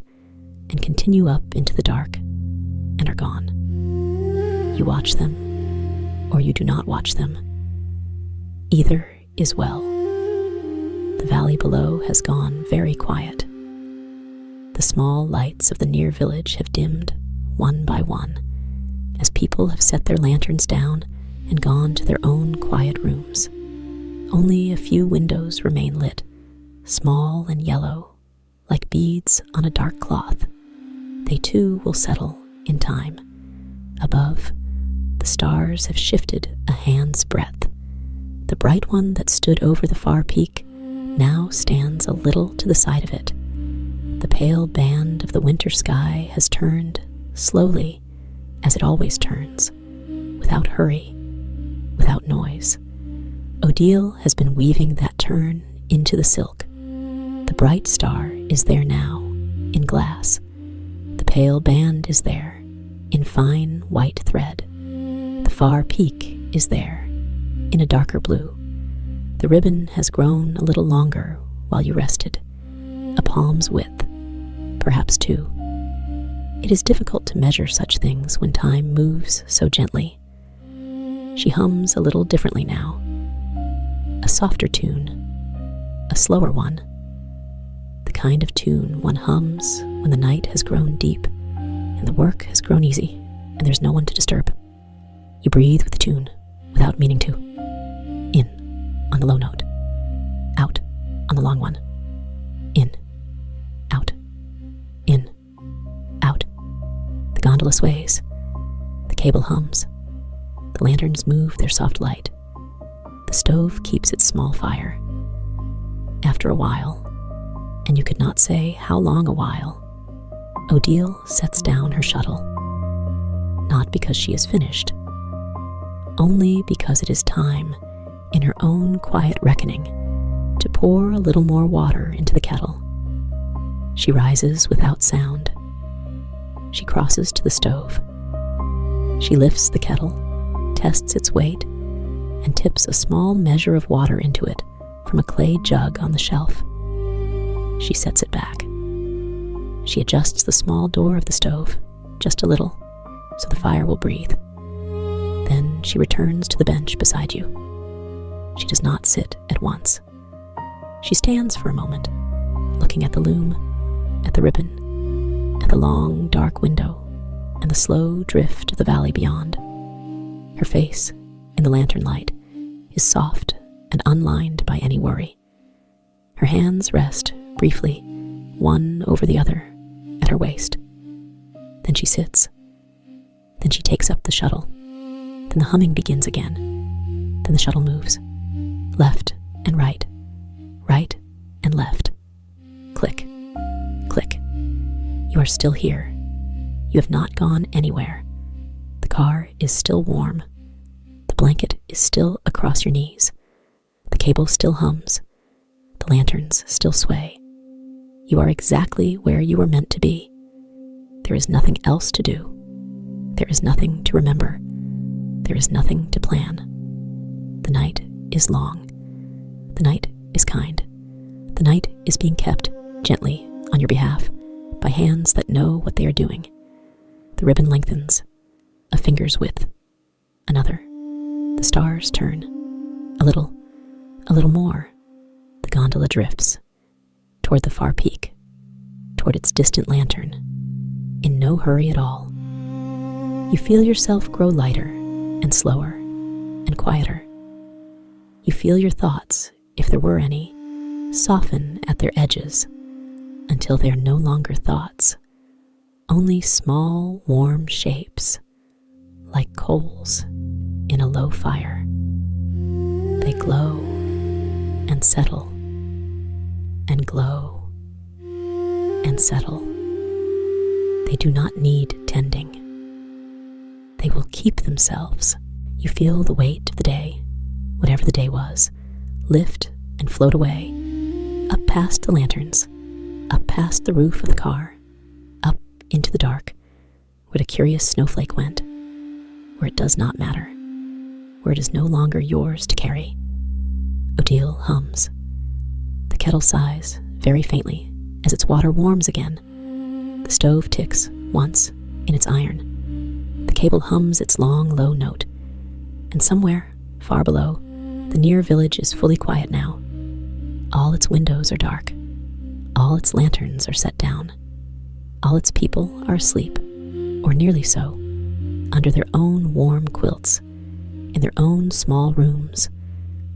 and continue up into the dark, and are gone. You watch them, or you do not watch them. Either is well. The valley below has gone very quiet. The small lights of the near village have dimmed, one by one, as people have set their lanterns down and gone to their own quiet rooms. Only a few windows remain lit, small and yellow, like beads on a dark cloth. They too will settle in time. Above, the stars have shifted a hand's breadth. The bright one that stood over the far peak now stands a little to the side of it. The pale band of the winter sky has turned slowly, as it always turns, without hurry, without noise. Odile has been weaving that turn into the silk. The bright star is there now, in glass. The pale band is there, in fine white thread. The far peak is there, in a darker blue. The ribbon has grown a little longer while you rested, a palm's width, perhaps two. It is difficult to measure such things when time moves so gently. She hums a little differently now, a softer tune, a slower one, the kind of tune one hums when the night has grown deep and the work has grown easy, and there's no one to disturb. You breathe with the tune, without meaning to. In, on the low note. Out, on the long one. In, out, in, out. The gondola sways. The cable hums. The lanterns move their soft light. The stove keeps its small fire. After a while, and you could not say how long a while, Odile sets down her shuttle. Not because she is finished, only because it is time, in her own quiet reckoning, to pour a little more water into the kettle. She rises without sound. She crosses to the stove. She lifts the kettle, tests its weight, and tips a small measure of water into it from a clay jug on the shelf. She sets it back. She adjusts the small door of the stove, just a little, so the fire will breathe. Then she returns to the bench beside you. She does not sit at once. She stands for a moment, looking at the loom, at the ribbon, at the long, dark window, and the slow drift of the valley beyond. Her face, in the lantern light, is soft and unlined by any worry. Her hands rest, briefly, one over the other, at her waist. Then she sits. Then she takes up the shuttle. Then the humming begins again. Then the shuttle moves. Left and right. Right and left. Click. Click. You are still here. You have not gone anywhere. The car is still warm. The blanket is still across your knees. The cable still hums. The lanterns still sway. You are exactly where you were meant to be. There is nothing else to do. There is nothing to remember. There is nothing to plan. The night is long. The night is kind. The night is being kept gently on your behalf by hands that know what they are doing. The ribbon lengthens, a finger's width. Another. The stars turn. A little more. The gondola drifts toward the far peak, toward its distant lantern, in no hurry at all. You feel yourself grow lighter and slower and quieter. You feel your thoughts, if there were any, soften at their edges until they are no longer thoughts, only small, warm shapes, like coals in a low fire. They glow and settle and glow and settle. They do not need tending. They will keep themselves. You feel the weight of the day, whatever the day was, lift and float away, up past the lanterns, up past the roof of the car, up into the dark, where the curious snowflake went, where it does not matter, where it is no longer yours to carry. Odile hums. The kettle sighs very faintly as its water warms again. The stove ticks once in its iron. The cable hums its long, low note. And somewhere, far below, the near village is fully quiet now. All its windows are dark. All its lanterns are set down. All its people are asleep, or nearly so, under their own warm quilts, in their own small rooms,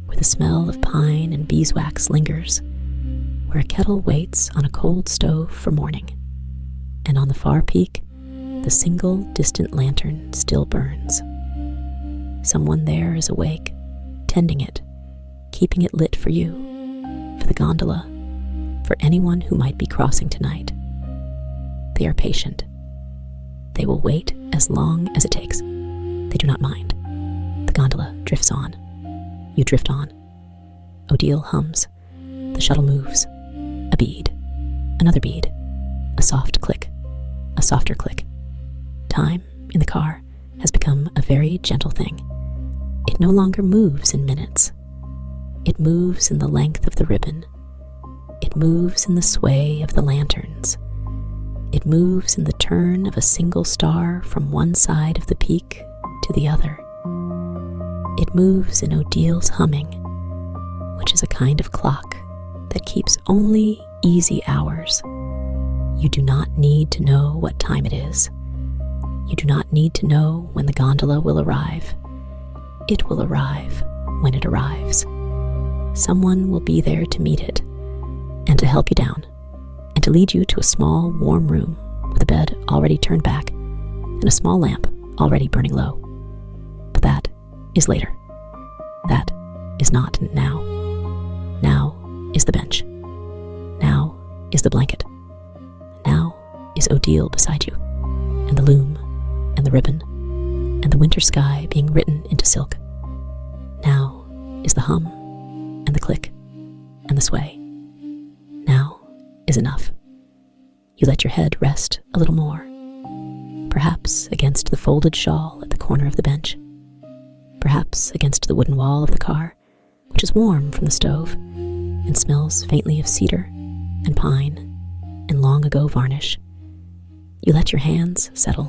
where the smell of pine and beeswax lingers, where a kettle waits on a cold stove for morning, and on the far peak, the single distant lantern still burns. Someone there is awake, tending it, keeping it lit for you, for the gondola, for anyone who might be crossing tonight. They are patient. They will wait as long as it takes. They do not mind. The gondola drifts on. You drift on. Odile hums. The shuttle moves. A bead. Another bead. A soft click. A softer click. Time, in the car, has become a very gentle thing. It no longer moves in minutes. It moves in the length of the ribbon. It moves in the sway of the lanterns. It moves in the turn of a single star from one side of the peak to the other. It moves in Odile's humming, which is a kind of clock that keeps only easy hours. You do not need to know what time it is. You do not need to know when the gondola will arrive. It will arrive when it arrives. Someone will be there to meet it, and to help you down, and to lead you to a small, warm room with a bed already turned back, and a small lamp already burning low. But that is later. That is not now. Now is the bench. Now is the blanket. Now is Odile beside you, and the loom, and the ribbon, and the winter sky being written into silk. Now is the hum, and the click, and the sway. Now is enough. You let your head rest a little more, perhaps against the folded shawl at the corner of the bench, perhaps against the wooden wall of the car, which is warm from the stove and smells faintly of cedar and pine and long ago varnish. You let your hands settle,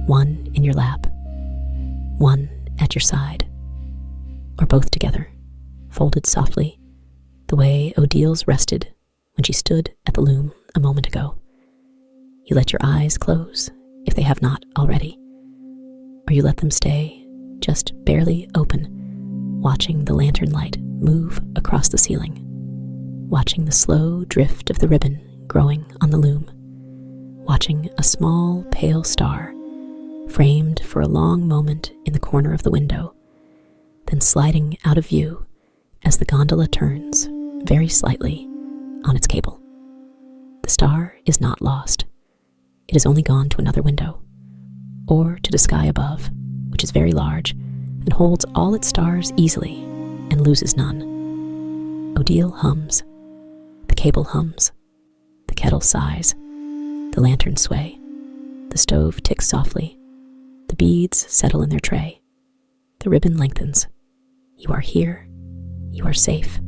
one in your lap, one at your side, or both together, folded softly, the way Odile's rested when she stood at the loom a moment ago. You let your eyes close if they have not already, or you let them stay just barely open, watching the lantern light move across the ceiling, watching the slow drift of the ribbon growing on the loom, watching a small pale star framed for a long moment in the corner of the window, then sliding out of view as the gondola turns very slightly on its cable. The star is not lost. It has only gone to another window, or to the sky above, which is very large and holds all its stars easily and loses none. Odile hums. The cable hums. The kettle sighs. The lanterns sway. The stove ticks softly. The beads settle in their tray. The ribbon lengthens. You are here. You are safe.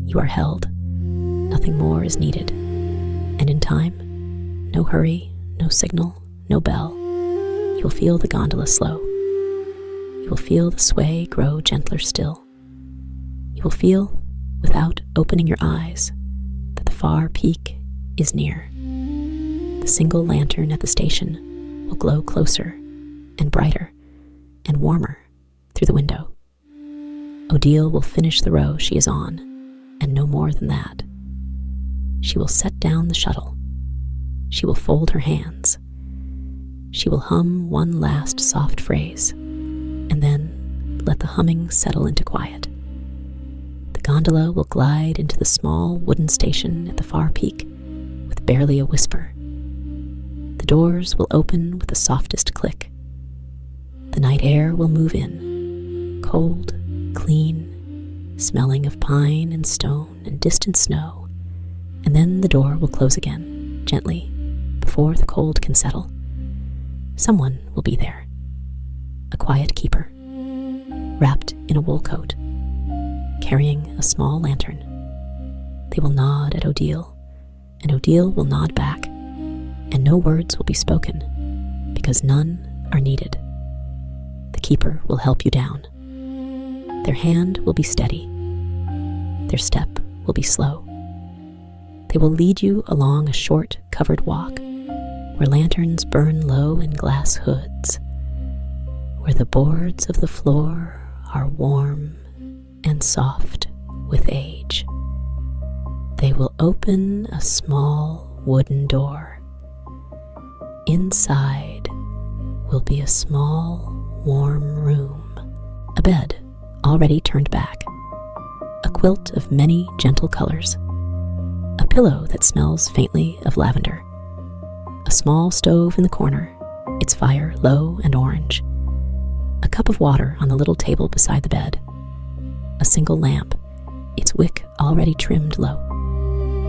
You are held. Nothing more is needed. And in time, no hurry, no signal, no bell, you will feel the gondola slow. You will feel the sway grow gentler still. You will feel, without opening your eyes, that the far peak is near. The single lantern at the station will glow closer and brighter and warmer through the window. Odile will finish the row she is on, and no more than that. She will set down the shuttle. She will fold her hands. She will hum one last soft phrase, and then let the humming settle into quiet. The gondola will glide into the small wooden station at the far peak with barely a whisper. The doors will open with the softest click. The night air will move in, cold, clean, smelling of pine and stone and distant snow, and then the door will close again, gently, before the cold can settle. Someone will be there, a quiet keeper, wrapped in a wool coat, carrying a small lantern. They will nod at Odile, and Odile will nod back, and no words will be spoken, because none are needed. The keeper will help you down. Their hand will be steady. Their step will be slow. They will lead you along a short, covered walk where lanterns burn low in glass hoods, where the boards of the floor are warm and soft with age. They will open a small wooden door. Inside will be a small, warm room, a bed already turned back, a quilt of many gentle colors, a pillow that smells faintly of lavender, a small stove in the corner, its fire low and orange, a cup of water on the little table beside the bed, a single lamp, its wick already trimmed low.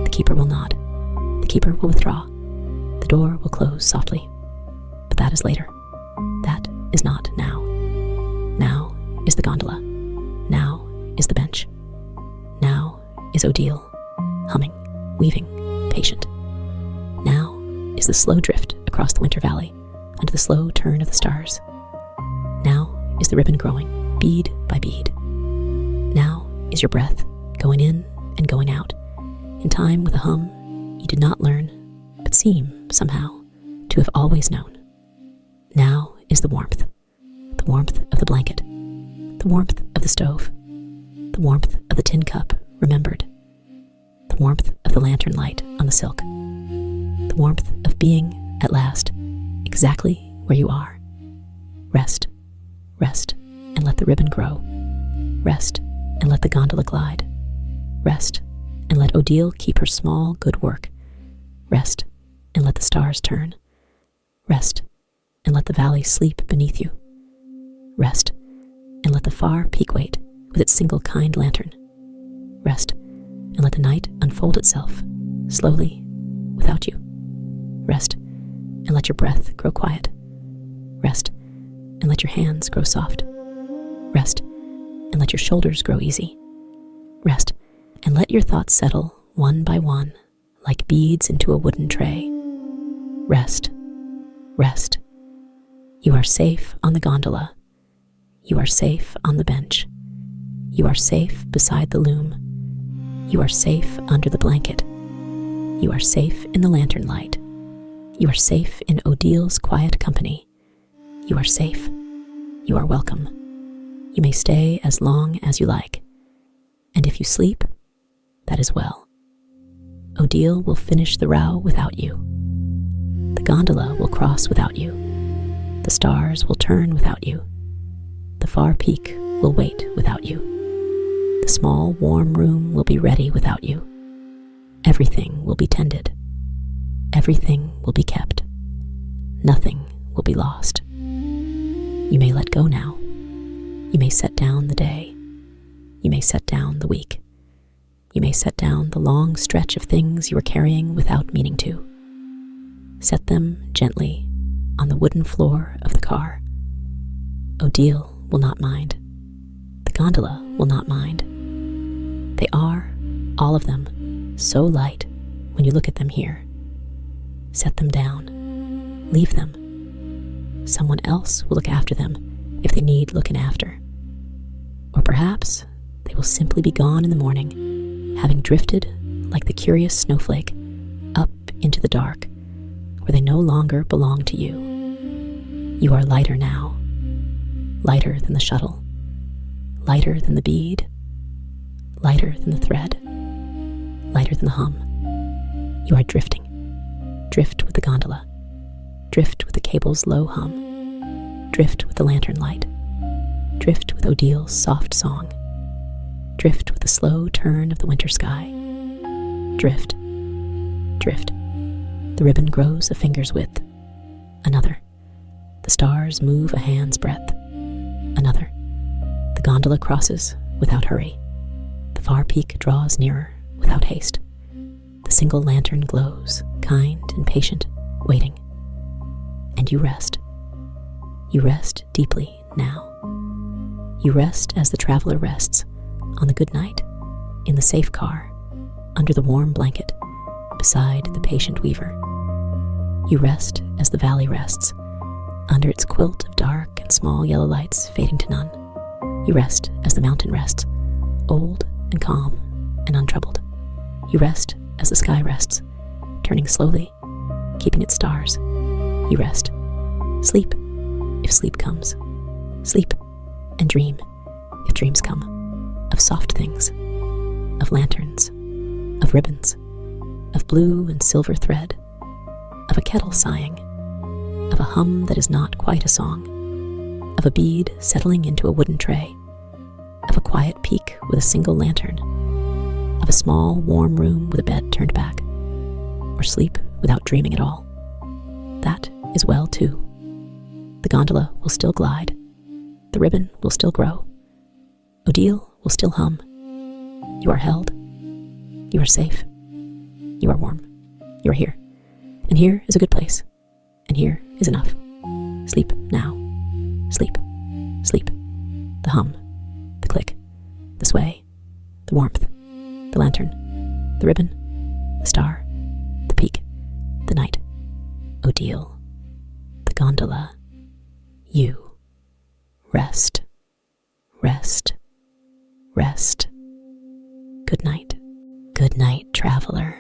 The keeper will nod. The keeper will withdraw. The door will close softly. But that is later. That is not now. Now is the gondola. Now is the bench. Now is Odile, humming, weaving, patient. Now is the slow drift across the winter valley under the slow turn of the stars. Now is the ribbon growing, bead by bead. Now is your breath going in and going out, in time with a hum you did not learn, but seem, somehow, to have always known. Now is the warmth of the blanket, the warmth of the stove, the warmth of the tin cup remembered, the warmth of the lantern light on the silk, the warmth of being, at last, exactly where you are. Rest, rest, and let the ribbon grow. Rest, and let the gondola glide. Rest, and let Odile keep her small good work. Rest, and let the stars turn. Rest, and let the valley sleep beneath you. Rest, and let the far peak wait with its single kind lantern. Rest, and let the night unfold itself, slowly, without you. Rest, and let your breath grow quiet. Rest, and let your hands grow soft. Rest, and let your shoulders grow easy. Rest, and let your thoughts settle one by one like beads into a wooden tray. Rest, rest. You are safe on the gondola. You are safe on the bench. You are safe beside the loom. You are safe under the blanket. You are safe in the lantern light. You are safe in Odile's quiet company. You are safe. You are welcome. You may stay as long as you like. And if you sleep, that is well. Odile will finish the row without you. The gondola will cross without you. The stars will turn without you. The far peak will wait without you. The small, warm room will be ready without you. Everything will be tended. Everything will be kept. Nothing will be lost. You may let go now. You may set down the day. You may set down the week. You may set down the long stretch of things you were carrying without meaning to. Set them gently on the wooden floor of the car. Odile will not mind. The gondola will not mind. They are, all of them, so light when you look at them here. Set them down. Leave them. Someone else will look after them if they need looking after. Or perhaps they will simply be gone in the morning, having drifted like the curious snowflake up into the dark, where they no longer belong to you. You are lighter now, lighter than the shuttle, lighter than the bead, lighter than the thread, lighter than the hum. You are drifting. Drift with the gondola. Drift with the cable's low hum. Drift with the lantern light. Drift with Odile's soft song. Drift with the slow turn of the winter sky. Drift. Drift. The ribbon grows a finger's width. Another. The stars move a hand's breadth. Another. The gondola crosses without hurry. The far peak draws nearer without haste. The single lantern glows, kind and patient, waiting. And you rest. You rest deeply now. You rest as the traveler rests, on the good night, in the safe car, under the warm blanket, beside the patient weaver. You rest as the valley rests, under its quilt of dark and small yellow lights fading to none. You rest as the mountain rests, old and calm and untroubled. You rest as the sky rests, turning slowly, keeping its stars. You rest. Sleep, if sleep comes. Sleep and dream, if dreams come, of soft things, of lanterns, of ribbons, of blue and silver thread, of a kettle sighing, of a hum that is not quite a song, of a bead settling into a wooden tray, of a quiet peak with a single lantern, of a small, warm room with a bed turned back, or sleep without dreaming at all. That is well, too. The gondola will still glide. The ribbon will still grow. Odile will still hum. You are held. You are safe. You are warm. You are here. And here is a good place. And here is enough. Sleep now. Sleep. Sleep. The hum. The click. The sway. The warmth. The lantern. The ribbon. The star. The peak. The night. Odile. The gondola. You. Rest. Rest. Rest. Good night. Good night, traveler.